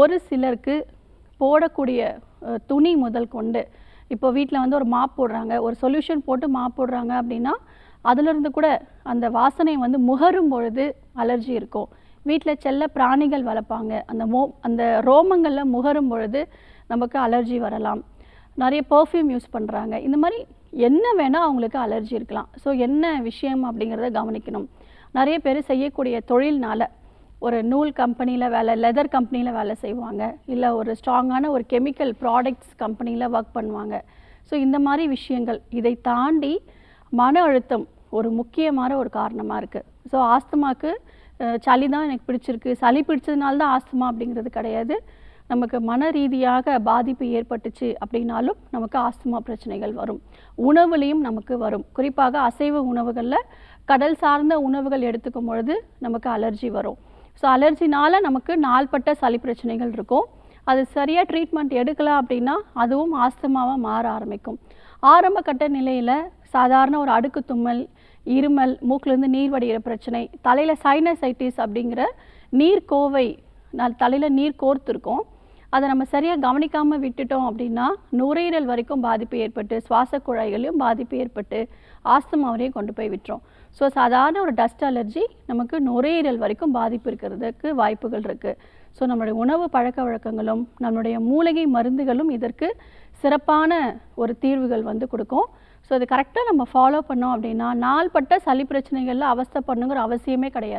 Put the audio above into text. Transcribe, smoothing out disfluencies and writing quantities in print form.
ஒரு சிலருக்கு போடக்கூடிய துணி முதல் கொண்டு இப்போ வீட்டில் வந்து ஒரு மாப் போடுறாங்க, ஒரு சொல்யூஷன் போட்டு மாப் போடுறாங்க அப்படின்னா அதிலிருந்து கூட அந்த வாசனை வந்து முகரும் பொழுது அலர்ஜி இருக்கும். வீட்டில் செல்ல பிராணிகள் வளர்ப்பாங்க, அந்த ரோமங்களில் முகரும் பொழுது நமக்கு அலர்ஜி வரலாம். நிறைய பெர்ஃப்யூம் யூஸ் பண்ணுறாங்க, இந்த மாதிரி என்ன வேணால் அவங்களுக்கு அலர்ஜி இருக்கலாம். ஸோ என்ன விஷயம் அப்படிங்கிறத கவனிக்கணும். நிறைய பேர் செய்யக்கூடிய தொழில்னால ஒரு நூல் கம்பெனியில் லெதர் கம்பெனியில் வேலை செய்வாங்க, இல்லை ஒரு ஸ்ட்ராங்கான ஒரு கெமிக்கல் ப்ராடக்ட்ஸ் கம்பெனியில் ஒர்க் பண்ணுவாங்க. ஸோ இந்த மாதிரி விஷயங்கள், இதை தாண்டி மன அழுத்தம் ஒரு முக்கியமான ஒரு காரணமாக இருக்குது. ஸோ ஆஸ்துமாக்கு சளி தான் எனக்கு பிடிச்சிருக்கு, சளி பிடிச்சதுனால தான் ஆஸ்துமா அப்படிங்கிறது கிடையாது. நமக்கு மன ரீதியாக பாதிப்பு ஏற்பட்டுச்சு அப்படின்னாலும் நமக்கு ஆஸ்துமா பிரச்சனைகள் வரும். உணவுலேயும் நமக்கு வரும். குறிப்பாக அசைவ உணவுகளில் கடல் சார்ந்த உணவுகள் எடுத்துக்கும் பொழுது நமக்கு அலர்ஜி வரும். ஸோ அலர்ஜினால் நமக்கு நாள்பட்ட சளி பிரச்சனைகள் இருக்கும். அது சரியாக ட்ரீட்மெண்ட் எடுக்கலாம் அப்படின்னா அதுவும் ஆஸ்துமாவாக மாற ஆரம்பிக்கும். ஆரம்ப கட்ட நிலையில் சாதாரண ஒரு அடுக்கு தும்மல், இருமல், மூக்கிலேருந்து நீர் வடிகிற பிரச்சனை, தலையில் சைனசைட்டிஸ் அப்படிங்கிற நீர் கோவை, தலையில் நீர் கோர்த்துருக்கும், அதை நம்ம சரியாக கவனிக்காமல் விட்டுட்டோம் அப்படின்னா நுரையீரல் வரைக்கும் பாதிப்பு ஏற்பட்டு, சுவாச குழாய்களையும் பாதிப்பு ஏற்பட்டு ஆஸ்துமாவரையும் கொண்டு போய் விட்டுரும். ஸோ சாதாரண ஒரு டஸ்ட் அலர்ஜி நமக்கு நுரையீரல் வரைக்கும் பாதிப்பு இருக்கிறதுக்கு வாய்ப்புகள் இருக்குது. ஸோ நம்மளுடைய உணவு பழக்க வழக்கங்களும் நம்மளுடைய மூலிகை மருந்துகளும் இதற்கு சிறப்பான ஒரு தீர்வுகள் வந்து கொடுக்கும். ஸோ அது கரெக்டாக நம்ம ஃபாலோ பண்ணோம் அப்படின்னா நாள்பட்ட சளி பிரச்சனைகளில் அவஸ்தை பண்ணுங்கிற அவசியமே கிடையாது.